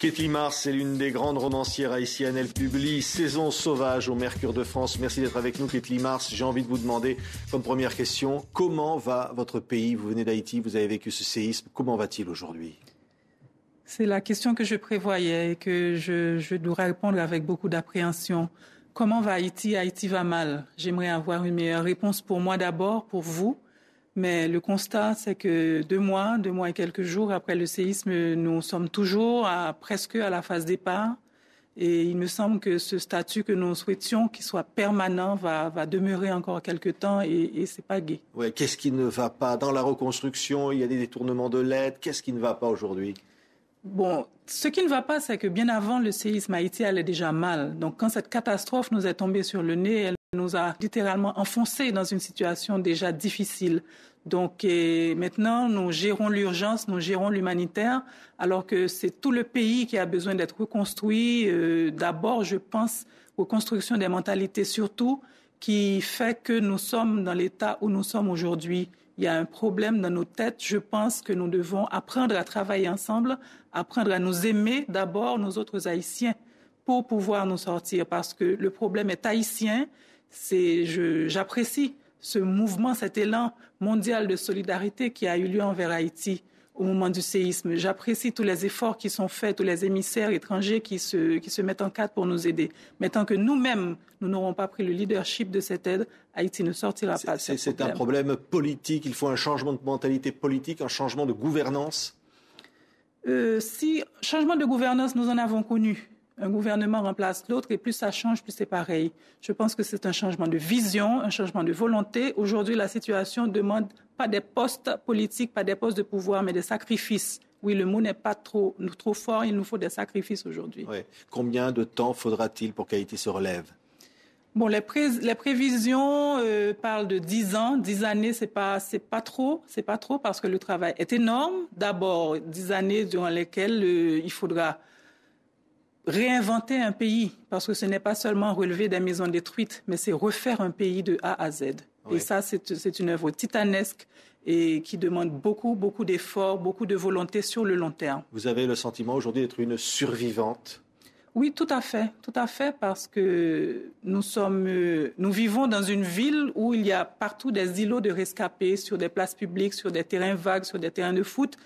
Ketli Mars est l'une des grandes romancières haïtiennes. Elle publie Saison sauvage au Mercure de France. Merci d'être avec nous, Ketli Mars. J'ai envie de vous demander, comme première question, comment va votre pays? Vous venez d'Haïti, vous avez vécu ce séisme. Comment va-t-il aujourd'hui? C'est la question que je prévoyais et que je dois répondre avec beaucoup d'appréhension. Comment va Haïti? Haïti va mal. J'aimerais avoir une meilleure réponse pour moi d'abord, pour vous. Mais le constat, c'est que 2 mois et quelques jours après le séisme, nous sommes toujours presque à la phase départ. Et il me semble que ce statut que nous souhaitions, qu'il soit permanent, va demeurer encore quelques temps et c'est pas gai. Ouais, qu'est-ce qui ne va pas? Dans la reconstruction, il y a des détournements de l'aide. Qu'est-ce qui ne va pas aujourd'hui? Bon, ce qui ne va pas, c'est que bien avant le séisme, Haïti allait déjà mal. Donc quand cette catastrophe nous est tombée sur le nez, elle nous a littéralement enfoncés dans une situation déjà difficile. Donc maintenant, nous gérons l'urgence, nous gérons l'humanitaire, alors que c'est tout le pays qui a besoin d'être reconstruit. D'abord, je pense, reconstruction des mentalités surtout, qui fait que nous sommes dans l'état où nous sommes aujourd'hui. Il y a un problème dans nos têtes. Je pense que nous devons apprendre à travailler ensemble, apprendre à nous aimer d'abord, nous autres Haïtiens, pour pouvoir nous sortir. Parce que le problème est haïtien. J'apprécie ce mouvement, cet élan mondial de solidarité qui a eu lieu envers Haïti au moment du séisme. J'apprécie tous les efforts qui sont faits, tous les émissaires étrangers qui se mettent en cadre pour nous aider. Mais tant que nous-mêmes, nous n'aurons pas pris le leadership de cette aide, Haïti ne sortira pas de ce problème. C'est un problème politique, il faut un changement de mentalité politique, un changement de gouvernance. Si changement de gouvernance, nous en avons connu. Un gouvernement remplace l'autre et plus ça change, plus c'est pareil. Je pense que c'est un changement de vision, un changement de volonté. Aujourd'hui, la situation demande pas des postes politiques, pas des postes de pouvoir, mais des sacrifices. Oui, le mot n'est pas trop fort, il nous faut des sacrifices aujourd'hui. Ouais. Combien de temps faudra-t-il pour qu'Haïti se relève? Bon, les prévisions parlent de 10 ans. 10 années, c'est pas trop parce que le travail est énorme. D'abord, 10 années durant lesquelles il faudra réinventer un pays, parce que ce n'est pas seulement relever des maisons détruites, mais c'est refaire un pays de A à Z. Oui. Et ça, c'est une œuvre titanesque et qui demande beaucoup, beaucoup d'efforts, beaucoup de volonté sur le long terme. Vous avez le sentiment aujourd'hui d'être une survivante? Oui, tout à fait, parce que nous vivons dans une ville où il y a partout des îlots de rescapés sur des places publiques, sur des terrains vagues, sur des terrains de foot.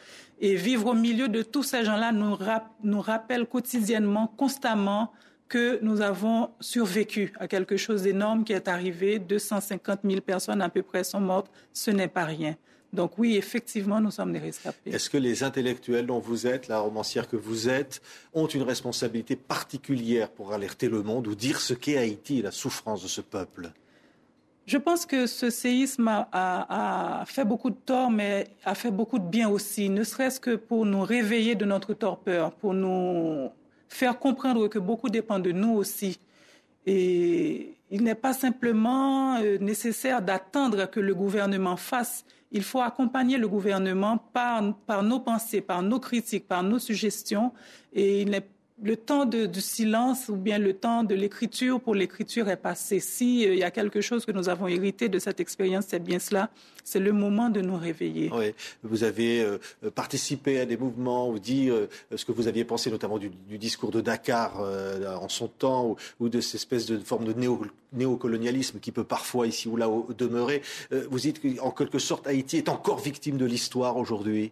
Et vivre au milieu de tous ces gens-là nous rappelle quotidiennement, constamment, que nous avons survécu à quelque chose d'énorme qui est arrivé. 250 000 personnes à peu près sont mortes. Ce n'est pas rien. Donc oui, effectivement, nous sommes des rescapés. Est-ce que les intellectuels dont vous êtes, la romancière que vous êtes, ont une responsabilité particulière pour alerter le monde ou dire ce qu'est Haïti et la souffrance de ce peuple? Je pense que ce séisme a fait beaucoup de tort, mais a fait beaucoup de bien aussi, ne serait-ce que pour nous réveiller de notre torpeur, pour nous faire comprendre que beaucoup dépend de nous aussi. Et il n'est pas simplement nécessaire d'attendre que le gouvernement fasse. Il faut accompagner le gouvernement par nos pensées, par nos critiques, par nos suggestions. Et le temps du silence ou bien le temps de l'écriture pour l'écriture est passé. S'il y a quelque chose que nous avons hérité de cette expérience, c'est bien cela. C'est le moment de nous réveiller. Oui, vous avez participé à des mouvements ou dit ce que vous aviez pensé notamment du discours de Dakar en son temps ou de cette espèce de forme de néocolonialisme qui peut parfois ici ou là demeurer. Vous dites qu'en quelque sorte Haïti est encore victime de l'histoire aujourd'hui.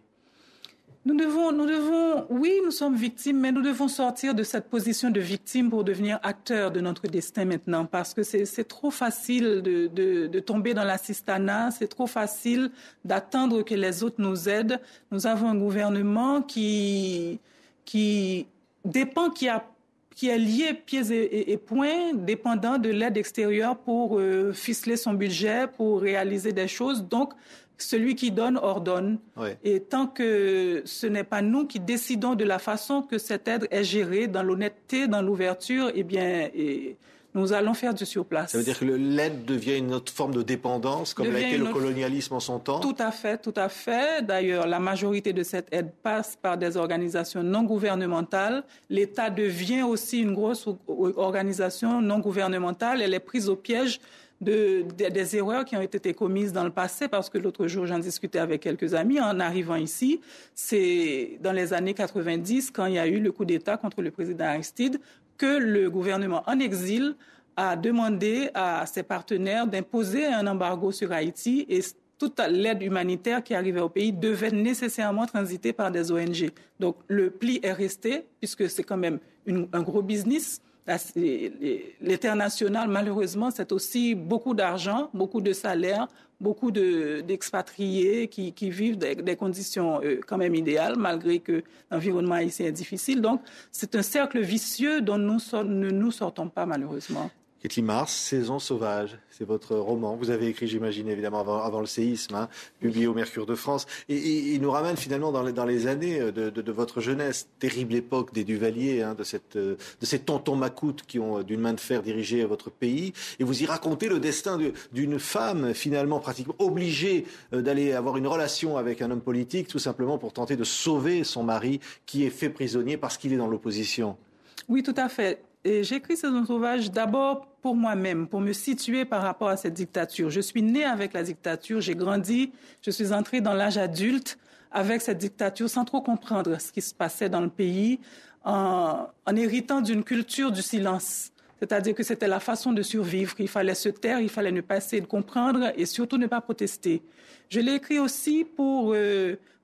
Oui, nous sommes victimes, mais nous devons sortir de cette position de victime pour devenir acteurs de notre destin maintenant, parce que c'est trop facile de tomber dans l'assistanat, c'est trop facile d'attendre que les autres nous aident. Nous avons un gouvernement qui est lié pieds et poings, dépendant de l'aide extérieure pour ficeler son budget, pour réaliser des choses. Donc, celui qui donne ordonne. Oui. Et tant que ce n'est pas nous qui décidons de la façon que cette aide est gérée, dans l'honnêteté, dans l'ouverture, nous allons faire du surplace. Ça veut dire que l'aide devient une autre forme de dépendance, comme l'a été le colonialisme en son temps? Tout à fait. D'ailleurs, la majorité de cette aide passe par des organisations non gouvernementales. L'État devient aussi une grosse organisation non gouvernementale. Elle est prise au piège des erreurs qui ont été commises dans le passé, parce que l'autre jour, j'en discutais avec quelques amis en arrivant ici. C'est dans les années 90, quand il y a eu le coup d'État contre le président Aristide, que le gouvernement en exil a demandé à ses partenaires d'imposer un embargo sur Haïti, et toute l'aide humanitaire qui arrivait au pays devait nécessairement transiter par des ONG. Donc le pli est resté, puisque c'est quand même un gros business. L'international, malheureusement, c'est aussi beaucoup d'argent, beaucoup de salaires, beaucoup d'expatriés qui vivent des conditions quand même idéales, malgré que l'environnement haïtien est difficile. Donc c'est un cercle vicieux dont nous ne nous sortons pas, malheureusement. Kathleen Mars, Saison sauvage, c'est votre roman. Vous avez écrit, j'imagine, évidemment, avant le séisme, publié au Mercure de France. Et il nous ramène finalement dans les années de votre jeunesse, terrible époque des Duvalier, de ces tontons macoutes qui ont d'une main de fer dirigé votre pays. Et vous y racontez le destin d'une femme, finalement, pratiquement obligée d'aller avoir une relation avec un homme politique, tout simplement pour tenter de sauver son mari qui est fait prisonnier parce qu'il est dans l'opposition. Oui, tout à fait. Et j'écris Saison sauvage d'abord pour moi-même, pour me situer par rapport à cette dictature. Je suis née avec la dictature, j'ai grandi, je suis entrée dans l'âge adulte avec cette dictature sans trop comprendre ce qui se passait dans le pays, en héritant d'une culture du silence. C'est-à-dire que c'était la façon de survivre. Il fallait se taire, il fallait ne pas essayer de comprendre et surtout ne pas protester. Je l'ai écrit aussi pour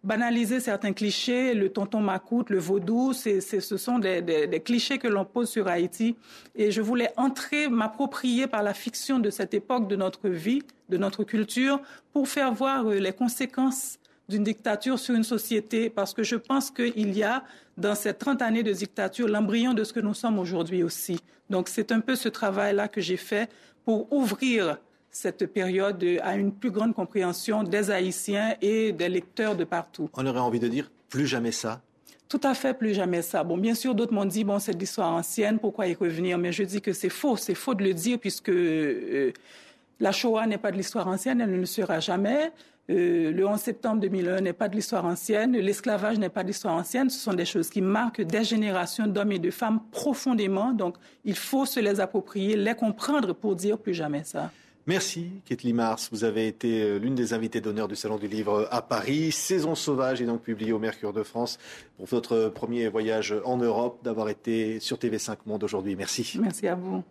banaliser certains clichés, le tonton macoute, le vaudou, ce sont des clichés que l'on pose sur Haïti. Et je voulais m'approprier par la fiction de cette époque de notre vie, de notre culture, pour faire voir les conséquences d'une dictature sur une société, parce que je pense qu'il y a, dans ces 30 années de dictature, l'embryon de ce que nous sommes aujourd'hui aussi. Donc c'est un peu ce travail-là que j'ai fait pour ouvrir cette période à une plus grande compréhension des Haïtiens et des lecteurs de partout. On aurait envie de dire plus jamais ça. Tout à fait, plus jamais ça. Bon, bien sûr, d'autres m'ont dit, c'est de l'histoire ancienne, pourquoi y revenir? Mais je dis que c'est faux de le dire, puisque la Shoah n'est pas de l'histoire ancienne, elle ne le sera jamais. Le 11 septembre 2001 n'est pas de l'histoire ancienne, l'esclavage n'est pas de l'histoire ancienne, ce sont des choses qui marquent des générations d'hommes et de femmes profondément, donc il faut se les approprier, les comprendre pour dire plus jamais ça. Merci Kathleen Mars, vous avez été l'une des invitées d'honneur du Salon du Livre à Paris. Saison sauvage est donc publiée au Mercure de France pour votre premier voyage en Europe, d'avoir été sur TV5 Monde aujourd'hui. Merci. Merci à vous.